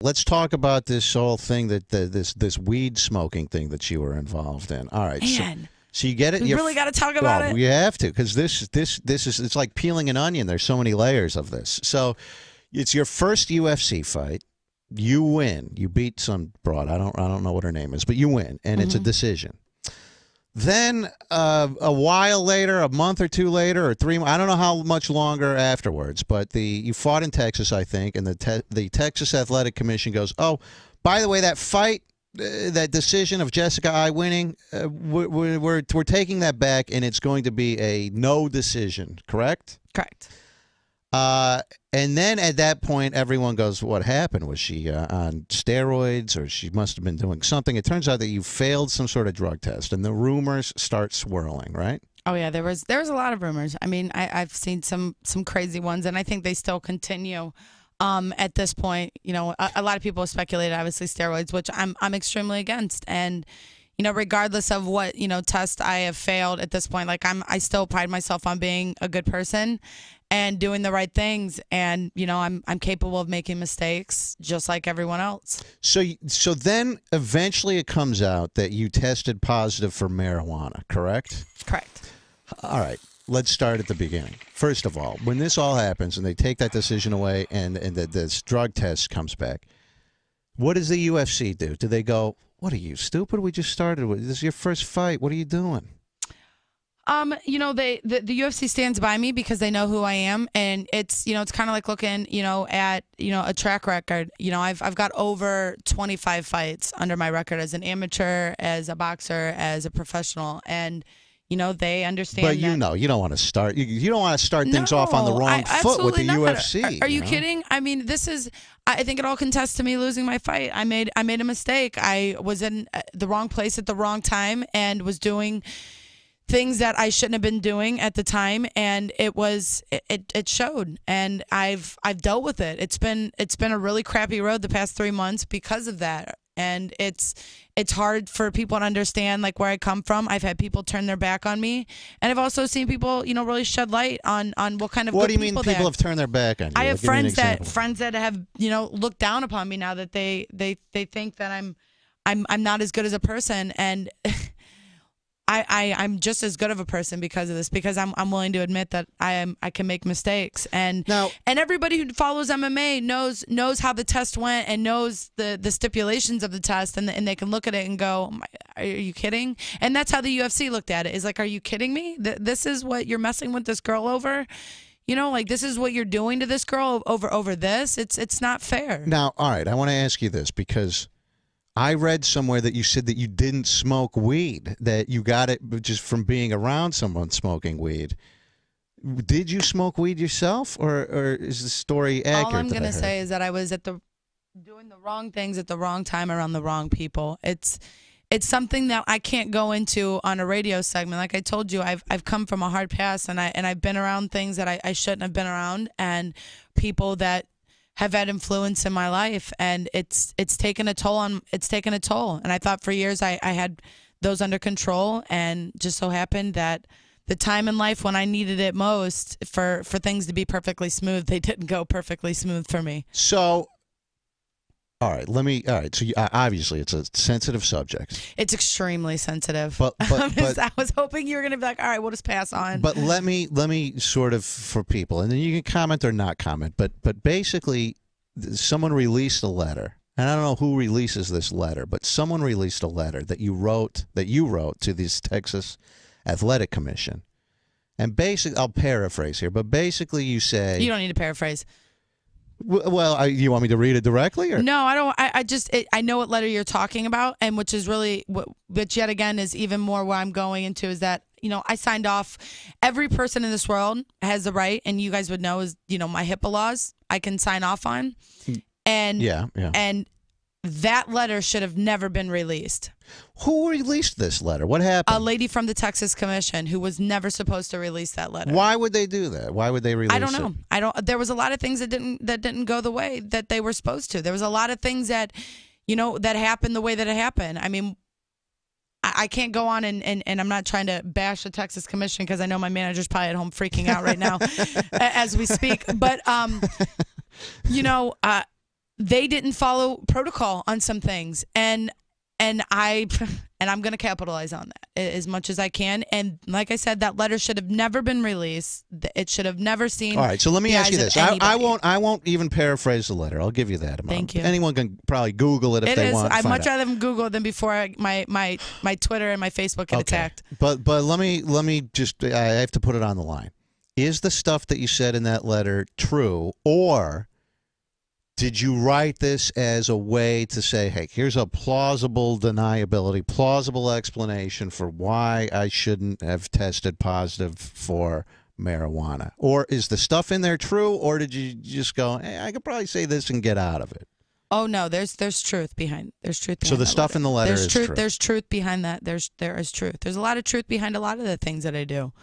Let's talk about this whole thing this weed smoking thing that you were involved in. All right, Man, so you get it. we really got to talk about it. We have to, because this is it's like peeling an onion. There's so many layers of this. So it's your first UFC fight. You win. You beat some broad. I don't know what her name is, but you win, and it's a decision. Then a while later, a month or two later, or 3 months, I don't know how much longer afterwards, but you fought in Texas, I think, and the Texas Athletic Commission goes, oh, by the way, that fight, that decision of Jessica I winning, we're taking that back, and it's going to be a no decision, correct? Correct. And then at that point, everyone goes, what happened? Was she on steroids, or she must have been doing something? It turns out that you failed some sort of drug test, and the rumors start swirling, right? Oh, yeah, there was a lot of rumors. I mean, I've seen some crazy ones, and I think they still continue at this point. You know, a lot of people have speculated, obviously, steroids, which I'm extremely against. And, you know, regardless of what, you know, test I have failed at this point, like I still pride myself on being a good person and doing the right things, and you know I'm capable of making mistakes just like everyone else. So then eventually it comes out that you tested positive for marijuana, correct? Correct. All right, let's start at the beginning. First of all, when this all happens and they take that decision away and this drug test comes back, what does the UFC do? Do they go, what are you, stupid? We just started with this is your first fight. What are you doing? You know, the UFC stands by me because they know who I am, and it's, you know, it's kind of like looking, you know, at, you know, a track record. You know, I've got over 25 fights under my record as an amateur, as a boxer, as a professional, and you know they understand. But you know, you don't want to start. You don't want to start things off on the wrong foot with the UFC. Are you kidding? I mean, this is. I think it all contests to me losing my fight. I made a mistake. I was in the wrong place at the wrong time and was doing things that I shouldn't have been doing at the time, and it showed, and I've dealt with it. It's been a really crappy road the past 3 months because of that, and it's hard for people to understand like where I come from. I've had people turn their back on me, and I've also seen people, you know, really shed light on what kind of what good do you mean people have turned their back on you? I have friends that have, you know, looked down upon me now that they think that I'm not as good as a person, and I'm just as good of a person because of this, because I'm willing to admit that I can make mistakes, and everybody who follows MMA knows how the test went and knows the stipulations of the test, and they can look at it and go, are you kidding? And that's how the UFC looked at it, is like, are you kidding me? This is what you're messing with this girl over? You know, like, this is what you're doing to this girl over this? It's not fair. Now, all right, I want to ask you this, because I read somewhere that you said that you didn't smoke weed, that you got it just from being around someone smoking weed. Did you smoke weed yourself, or is the story accurate? All I'm going to say is that I was doing the wrong things at the wrong time around the wrong people. It's something that I can't go into on a radio segment. Like I told you, I've come from a hard past, and I've been around things that I shouldn't have been around, and people that have had influence in my life, and it's taken a toll. And I thought for years I had those under control, and just so happened that the time in life when I needed it most for things to be perfectly smooth, they didn't go perfectly smooth for me. So, all right, so obviously it's a sensitive subject. It's extremely sensitive. But I was hoping you were going to be like, all right, we'll just pass on. But let me sort of, for people, and then you can comment or not comment, but basically someone released a letter, and I don't know who releases this letter, but someone released a letter that you wrote to this Texas Athletic Commission. And basically, I'll paraphrase here, but basically you say... You don't need to paraphrase. Well, you want me to read it directly? Or? No, I don't. I know what letter you're talking about, and which is really, which yet again is even more what I'm going into, is that, you know, I signed off. Every person in this world has the right, and you guys would know, is, you know, my HIPAA laws I can sign off on. And yeah. And that letter should have never been released. Who released this letter? What happened? A lady from the Texas Commission who was never supposed to release that letter. Why would they do that? Why would they release it? I don't know. There was a lot of things that didn't go the way that they were supposed to. There was a lot of things that, you know, that happened the way that it happened. I mean, I can't go on and I'm not trying to bash the Texas Commission, because I know my manager's probably at home freaking out right now as we speak. But, you know, they didn't follow protocol on some things, and I'm going to capitalize on that as much as I can. And like I said, that letter should have never been released. It should have never seen. All right, so let me the ask you eyes of this. I anybody. won't even paraphrase the letter. I'll give you that amount. Thank you. Anyone can probably Google it if It they is. want. I'd find much out. rather them Google than before my Twitter and my Facebook get attacked. But let me just, I have to put it on the line. Is the stuff that you said in that letter true, or did you write this as a way to say, hey, here's a plausible deniability, plausible explanation for why I shouldn't have tested positive for marijuana? Or is the stuff in there true, or did you just go, hey, I could probably say this and get out of it? Oh no, there's truth behind. There's truth behind. So the stuff letter. in the letter there's is truth. true. There's truth behind that. There is truth. There's a lot of truth behind a lot of the things that I do.